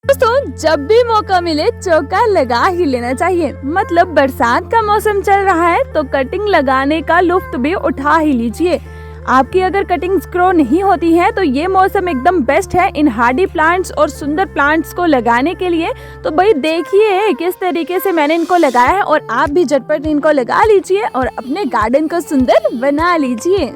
दोस्तों, जब भी मौका मिले चौका लगा ही लेना चाहिए। मतलब बरसात का मौसम चल रहा है तो कटिंग लगाने का लुत्फ भी उठा ही लीजिए। आपकी अगर कटिंग्स ग्रो नहीं होती है तो ये मौसम एकदम बेस्ट है इन हार्डी प्लांट्स और सुंदर प्लांट्स को लगाने के लिए। तो भाई देखिए किस तरीके से मैंने इनको लगाया है और आप भी झटपट इनको लगा लीजिए और अपने गार्डन को सुंदर बना लीजिए।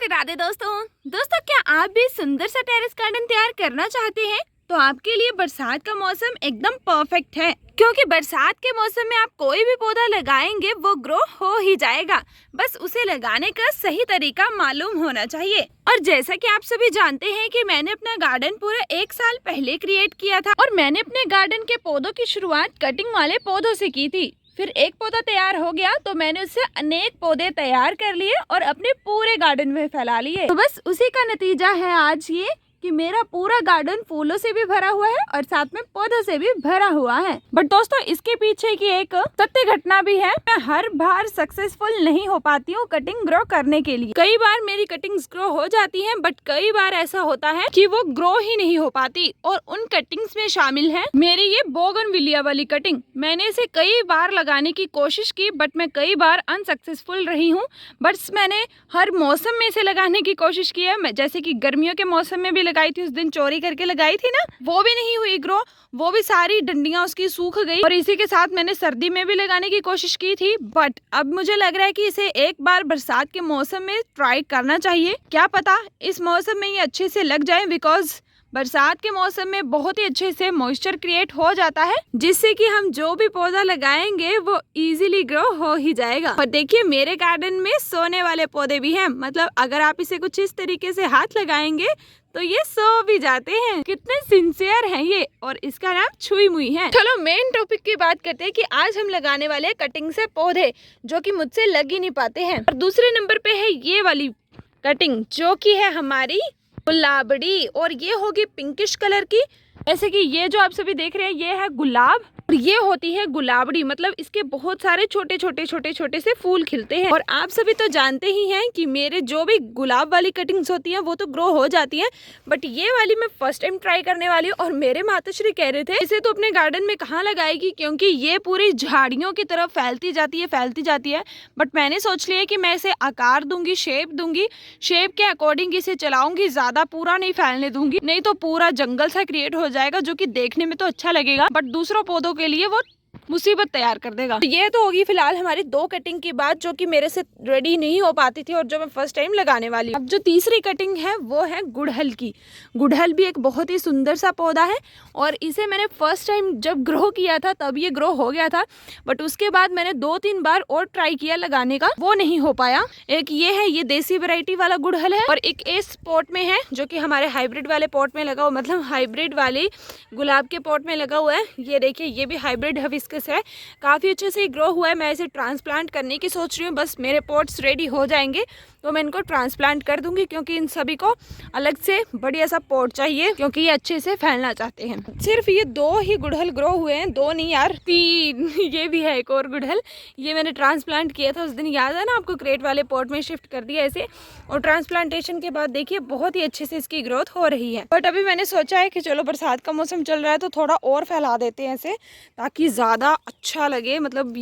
राधे दोस्तों, क्या आप भी सुंदर सा टेरेस गार्डन तैयार करना चाहते हैं? तो आपके लिए बरसात का मौसम एकदम परफेक्ट है, क्योंकि बरसात के मौसम में आप कोई भी पौधा लगाएंगे वो ग्रो हो ही जाएगा। बस उसे लगाने का सही तरीका मालूम होना चाहिए। और जैसा कि आप सभी जानते हैं कि मैंने अपना गार्डन पूरा 1 साल पहले क्रिएट किया था और मैंने अपने गार्डन के पौधों की शुरुआत कटिंग वाले पौधों से की थी। फिर एक पौधा तैयार हो गया तो मैंने उससे अनेक पौधे तैयार कर लिए और अपने पूरे गार्डन में फैला लिए। तो बस उसी का नतीजा है आज ये कि मेरा पूरा गार्डन फूलों से भी भरा हुआ है और साथ में पौधों से भी भरा हुआ है। बट दोस्तों, इसके पीछे की एक सत्य घटना भी है। मैं हर बार सक्सेसफुल नहीं हो पाती हूँ कटिंग ग्रो करने के लिए। कई बार मेरी कटिंग्स ग्रो हो जाती हैं, बट कई बार ऐसा होता है कि वो ग्रो ही नहीं हो पाती। और उन कटिंग्स में शामिल है मेरी ये बोगनविलिया वाली कटिंग। मैंने इसे कई बार लगाने की कोशिश की, बट मैं कई बार अनसक्सेसफुल रही हूँ। बट मैंने हर मौसम में इसे लगाने की कोशिश की है। मैं जैसे कि गर्मियों के मौसम में भी लगाई थी, उस दिन चोरी करके लगाई थी ना, वो भी नहीं हुई ग्रो, वो भी सारी डंडियां उसकी सूख गई। और इसी के साथ मैंने सर्दी में भी लगाने की कोशिश की थी, बट अब मुझे लग रहा है कि इसे एक बार बरसात के मौसम में ट्राई करना चाहिए। क्या पता इस मौसम में ये अच्छे से लग जाए, बिकॉज बरसात के मौसम में बहुत ही अच्छे से मॉइस्चर क्रिएट हो जाता है, जिससे कि हम जो भी पौधा लगाएंगे वो इजीली ग्रो हो ही जाएगा। और देखिए मेरे गार्डन में सोने वाले पौधे भी हैं। मतलब अगर आप इसे कुछ इस तरीके से हाथ लगाएंगे तो ये सो भी जाते हैं। कितने सिंसियर हैं ये। और इसका नाम छुई मुई है। चलो मेन टॉपिक की बात करते हैं कि आज हम लगाने वाले हैं कटिंग से पौधे जो कि मुझसे लग ही नहीं पाते हैं। और दूसरे नंबर पे है ये वाली कटिंग जो कि है हमारी गुलाबड़ी, और ये होगी पिंकिश कलर की। ऐसे कि ये जो आप सभी देख रहे हैं ये है गुलाब और ये होती है गुलाबड़ी। मतलब इसके बहुत सारे छोटे छोटे से फूल खिलते हैं। और आप सभी तो जानते ही हैं कि मेरे जो भी गुलाब वाली कटिंग्स होती हैं वो तो ग्रो हो जाती हैं, बट ये वाली मैं फर्स्ट टाइम ट्राई करने वाली हूँ। और मेरे माताश्री कह रहे थे इसे तो अपने गार्डन में कहाँ लगाएगी, क्योंकि ये पूरी झाड़ियों की तरफ फैलती जाती है। बट मैंने सोच लिया कि मैं इसे आकार दूंगी, शेप दूंगी, शेप के अकॉर्डिंग इसे चलाऊंगी, ज्यादा पूरा नहीं फैलने दूंगी, नहीं तो पूरा जंगल सा क्रिएट हो जाएगा जो कि देखने में तो अच्छा लगेगा बट दूसरों पौधों के लिए वो मुसीबत तैयार कर देगा। तो ये तो होगी फिलहाल हमारी 2 कटिंग की बात जो कि मेरे से रेडी नहीं हो पाती थी और जो मैं फर्स्ट टाइम लगाने वाली हूँ। अब जो तीसरी कटिंग है वो है गुड़हल की। गुड़हल भी एक बहुत ही सुंदर सा पौधा है और इसे मैंने फर्स्ट टाइम जब ग्रो किया था तब ये ग्रो हो गया था, बट उसके बाद मैंने 2-3 बार और ट्राई किया लगाने का, वो नहीं हो पाया। एक ये है, ये देसी वैरायटी वाला गुड़हल है और एक इस पॉट में है जो कि हमारे हाइब्रिड वाले पॉट में लगा हुआ, मतलब हाइब्रिड वाले गुलाब के पॉट में लगा हुआ है। ये देखिए ये भी हाइब्रिड हिबिस्कस है, काफी अच्छे से ग्रो हुआ है। मैं इसे ट्रांसप्लांट करने की सोच रही हूँ, बस मेरे पॉट्स रेडी हो जाएंगे तो मैं इनको ट्रांसप्लांट कर दूंगी, क्योंकि इन सभी को अलग से बढ़िया सा पॉट चाहिए, क्योंकि ये अच्छे से फैलना चाहते हैं। सिर्फ ये 2 ही गुड़हल ग्रो हुए हैं, 2 नहीं यार 3 ये भी है एक और गुड़हल, ये मैंने ट्रांसप्लांट किया था उस दिन, याद है ना आपको, क्रेट वाले पॉट में शिफ्ट कर दिया ऐसे। और ट्रांसप्लांटेशन के बाद देखिए बहुत ही अच्छे से इसकी ग्रोथ हो रही है। बट अभी मैंने सोचा है कि चलो बरसात का मौसम चल रहा है तो थोड़ा और फैला देते हैं ऐसे, ताकि ज्यादा अच्छा लगे। मतलब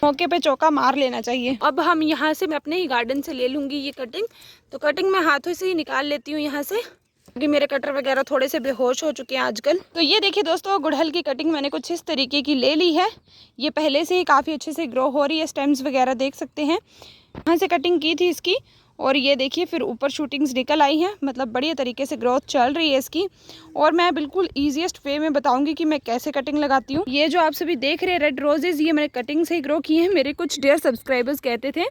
मौके पे चौका मार लेना चाहिए। अब हम यहाँ से मैं अपने ही गार्डन से ले लूंगी ये कटिंग। तो कटिंग मैं हाथों से ही निकाल लेती हूँ यहाँ से, क्योंकि मेरे कटर वगैरह थोड़े से बेहोश हो चुके हैं आजकल। तो ये देखिए दोस्तों, गुड़हल की कटिंग मैंने कुछ इस तरीके की ले ली है। ये पहले से ही काफ़ी अच्छे से ग्रो हो रही है, स्टेम्स वगैरह देख सकते हैं। यहाँ से कटिंग की थी इसकी और ये देखिए फिर ऊपर शूटिंग्स निकल आई हैं। मतलब बढ़िया तरीके से ग्रोथ चल रही है इसकी। और मैं बिल्कुल ईजीएस्ट वे में बताऊंगी कि मैं कैसे कटिंग लगाती हूँ। ये जो आप सभी देख रहे हैं रेड रोजेज, ये मैंने कटिंग से ही ग्रो किए हैं। मेरे कुछ डेयर सब्सक्राइबर्स कहते थे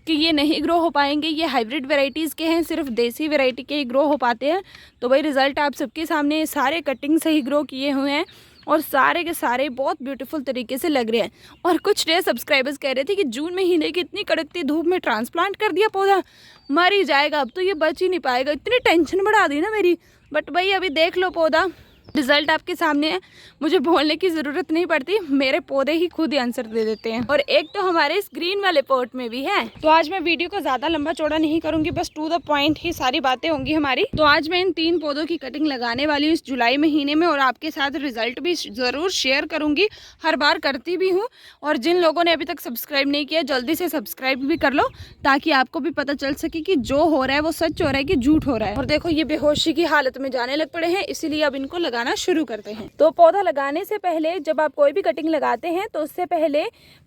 कि ये नहीं ग्रो हो पाएंगे, ये हाइब्रिड वेराइटीज़ के हैं, सिर्फ देसी वेराइटी के ही ग्रो हो पाते हैं। तो भाई रिजल्ट आप सबके सामने, सारे कटिंग से ही ग्रो किए हुए हैं और सारे के सारे बहुत ब्यूटीफुल तरीके से लग रहे हैं। और कुछ डेयर सब्सक्राइबर्स कह रहे थे कि जून महीने की इतनी कड़कती धूप में ट्रांसप्लांट कर दिया पौधा, मर ही जाएगा, अब तो ये बच ही नहीं पाएगा। इतनी टेंशन बढ़ा दी ना मेरी। बट भाई अभी देख लो पौधा रिजल्ट आपके सामने है, मुझे बोलने की ज़रूरत नहीं पड़ती, मेरे पौधे ही खुद ही आंसर दे देते हैं। और एक तो हमारे इस ग्रीन वाले पॉट में भी है। तो आज मैं वीडियो को ज़्यादा लंबा चौड़ा नहीं करूँगी, बस टू द पॉइंट ही सारी बातें होंगी हमारी। तो आज मैं इन 3 पौधों की कटिंग लगाने वाली हूँ इस जुलाई महीने में, और आपके साथ रिजल्ट भी ज़रूर शेयर करूँगी, हर बार करती भी हूँ। और जिन लोगों ने अभी तक सब्सक्राइब नहीं किया, जल्दी से सब्सक्राइब भी कर लो, ताकि आपको भी पता चल सके कि जो हो रहा है वो सच हो रहा है कि झूठ हो रहा है। और देखो ये बेहोशी की हालत में जाने लग पड़े हैं, इसीलिए अब इनको लगाना शुरू करते हैं। तो पौधा लगाने से पहले, जब आप कोई भी कटिंग लगाते हैं, तो उससे पहले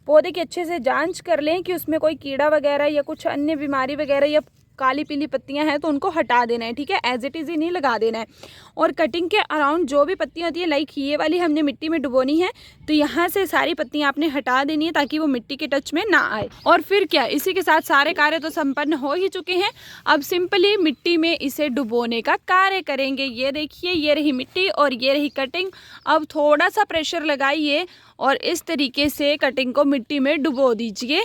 पौधे की अच्छे से जांच कर लें कि उसमें कोई कीड़ा वगैरह या कुछ अन्य बीमारी वगैरह या काली पीली पत्तियां हैं तो उनको हटा देना है, ठीक है। एज इट इज़ ही नहीं लगा देना है। और कटिंग के अराउंड जो भी पत्तियां होती है, लाइक ये वाली हमने मिट्टी में डुबोनी है, तो यहाँ से सारी पत्तियां आपने हटा देनी है ताकि वो मिट्टी के टच में ना आए। और फिर क्या, इसी के साथ सारे कार्य तो संपन्न हो ही चुके हैं। अब सिंपली मिट्टी में इसे डुबोने का कार्य करेंगे। ये देखिए, ये रही मिट्टी और ये रही कटिंग। अब थोड़ा सा प्रेशर लगाइए और इस तरीके से कटिंग को मिट्टी में डुबो दीजिए।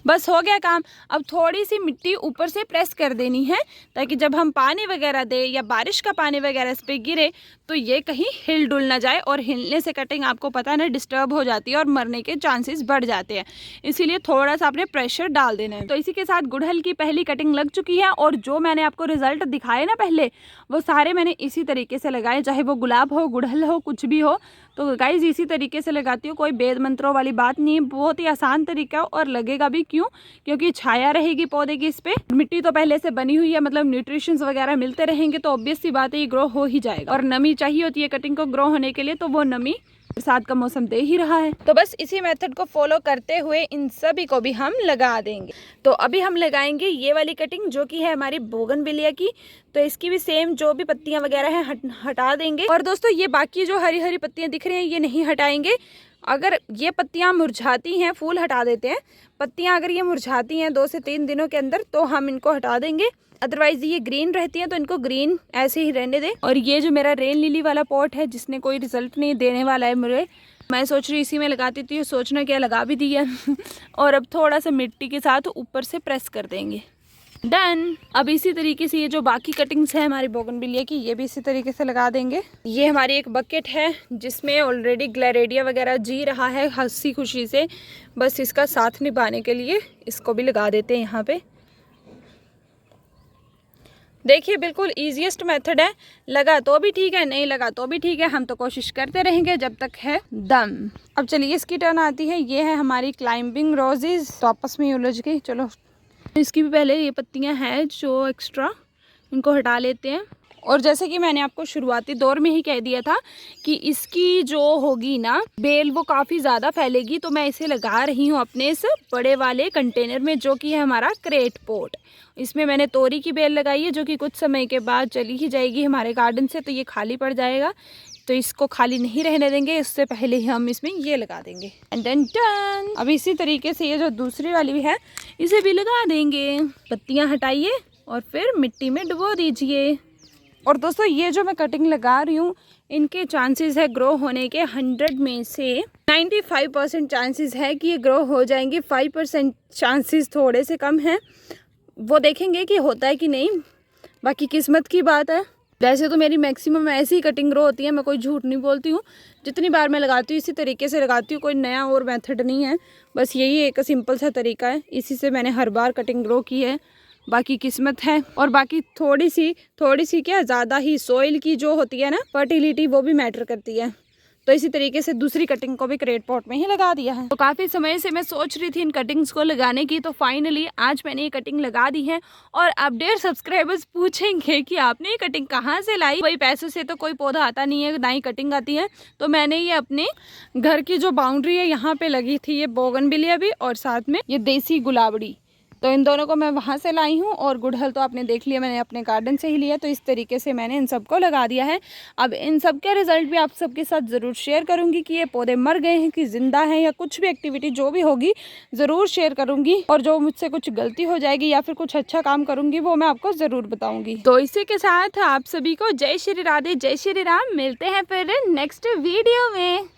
बस हो गया काम। अब थोड़ी सी मिट्टी ऊपर से प्रेस कर देनी है, ताकि जब हम पानी वगैरह दें या बारिश का पानी वगैरह इस पर गिरे तो ये कहीं हिल डुल ना जाए। और हिलने से कटिंग आपको पता है ना, डिस्टर्ब हो जाती है और मरने के चांसेस बढ़ जाते हैं, इसीलिए थोड़ा सा आपने प्रेशर डाल देना है। तो इसी के साथ गुड़हल की पहली कटिंग लग चुकी है, और जो मैंने आपको रिजल्ट दिखाए ना पहले, वो सारे मैंने इसी तरीके से लगाए, चाहे वो गुलाब हो, गुड़हल हो, कुछ भी हो। तो गाइज इसी तरीके से लगाती हूँ, कोई वेद मंत्रों वाली बात नहीं है, बहुत ही आसान तरीका और लगेगा भी क्यों, क्योंकि छाया रहेगी पौधे की इस पे। मिट्टी तो पहले से बनी हुई है, मतलब न्यूट्रिशंस वगैरह मिलते रहेंगे, तो ऑब्वियस सी बात है ये ग्रो हो ही जाएगा। और नमी चाहिए होती है कटिंग को ग्रो होने के लिए, तो वो नमी बरसात का मौसम दे ही रहा है। तो बस इसी मेथड को फॉलो करते हुए इन सभी को भी हम लगा देंगे। तो अभी हम लगाएंगे ये वाली कटिंग, जो कि है हमारी बोगनविलिया की। तो इसकी भी सेम जो भी पत्तियां वगैरह हैं हटा देंगे। और दोस्तों ये बाकी जो हरी हरी पत्तियां दिख रही हैं ये नहीं हटाएंगे। अगर ये पत्तियां मुरझाती हैं, फूल हटा देते हैं, पत्तियां अगर ये मुरझाती हैं 2 से 3 दिनों के अंदर, तो हम इनको हटा देंगे। अदरवाइज ये ग्रीन रहती हैं तो इनको ग्रीन ऐसे ही रहने दें। और ये जो मेरा रेन लिली वाला पॉट है, जिसने कोई रिजल्ट नहीं देने वाला है मुझे, मैं सोच रही इसी में लगाती थी, सोचना क्या, लगा भी दी है। और अब थोड़ा सा मिट्टी के साथ ऊपर से प्रेस कर देंगे। डन। अब इसी तरीके से ये जो बाकी कटिंग्स है हमारी बोगनविलिया की, ये भी इसी तरीके से लगा देंगे। ये हमारी एक बकेट है जिसमें ऑलरेडी ग्लैरेडिया वगैरह जी रहा है हंसी खुशी से, बस इसका साथ निभाने के लिए इसको भी लगा देते हैं यहाँ पे। देखिए बिल्कुल ईजीएस्ट मेथड है, लगा तो भी ठीक है, नहीं लगा तो भी ठीक है, हम तो कोशिश करते रहेंगे जब तक है दम। अब चलिए इसकी टर्न आती है। ये है हमारी क्लाइंबिंग रोजेज, तो आपस में उलझ गई। चलो इसकी भी पहले ये पत्तियां हैं जो एक्स्ट्रा, इनको हटा लेते हैं। और जैसे कि मैंने आपको शुरुआती दौर में ही कह दिया था कि इसकी जो होगी ना बेल, वो काफ़ी ज़्यादा फैलेगी। तो मैं इसे लगा रही हूँ अपने इस बड़े वाले कंटेनर में, जो कि है हमारा क्रेट पॉट। इसमें मैंने तोरी की बेल लगाई है, जो कि कुछ समय के बाद चली ही जाएगी हमारे गार्डन से, तो ये खाली पड़ जाएगा। तो इसको खाली नहीं रहने देंगे, इससे पहले ही हम इसमें ये लगा देंगे। And then done. अब इसी तरीके से ये जो दूसरी वाली भी है, इसे भी लगा देंगे। पत्तियाँ हटाइए और फिर मिट्टी में डुबो दीजिए। और दोस्तों ये जो मैं कटिंग लगा रही हूँ, इनके चांसेस है ग्रो होने के 100 में से 95% चांसेस है कि ये ग्रो हो जाएंगे। 5% चांसेस थोड़े से कम हैं, वो देखेंगे कि होता है कि नहीं, बाकी किस्मत की बात है। वैसे तो मेरी मैक्सिमम ऐसी ही कटिंग ग्रो होती है, मैं कोई झूठ नहीं बोलती हूँ। जितनी बार मैं लगाती हूँ इसी तरीके से लगाती हूँ, कोई नया और मेथड नहीं है, बस यही एक सिंपल सा तरीका है, इसी से मैंने हर बार कटिंग ग्रो की है। बाकी किस्मत है। और बाकी थोड़ी सी क्या, ज़्यादा ही सॉइल की जो होती है ना फर्टिलिटी, वो भी मैटर करती है। तो इसी तरीके से दूसरी कटिंग को भी क्रेट पॉट में ही लगा दिया है। तो काफ़ी समय से मैं सोच रही थी इन कटिंग्स को लगाने की, तो फाइनली आज मैंने ये कटिंग लगा दी है। और अब 1.5 सब्सक्राइबर्स पूछेंगे कि आपने ये कटिंग कहाँ से लाई। कोई पैसों से तो कोई पौधा आता नहीं है, ना ही कटिंग आती है। तो मैंने ये अपने घर की जो बाउंड्री है यहाँ पे लगी थी, ये बोगनविलिया भी और साथ में ये देसी गुलाबड़ी, तो इन दोनों को मैं वहाँ से लाई हूँ। और गुड़हल तो आपने देख लिया, मैंने अपने गार्डन से ही लिया। तो इस तरीके से मैंने इन सबको लगा दिया है। अब इन सब के रिजल्ट भी आप सबके साथ ज़रूर शेयर करूँगी कि ये पौधे मर गए हैं कि ज़िंदा हैं, या कुछ भी एक्टिविटी जो भी होगी ज़रूर शेयर करूँगी। और जो मुझसे कुछ गलती हो जाएगी या फिर कुछ अच्छा काम करूँगी, वो मैं आपको ज़रूर बताऊँगी। तो इसी के साथ आप सभी को जय श्री राधे, जय श्री राम। मिलते हैं फिर नेक्स्ट वीडियो में।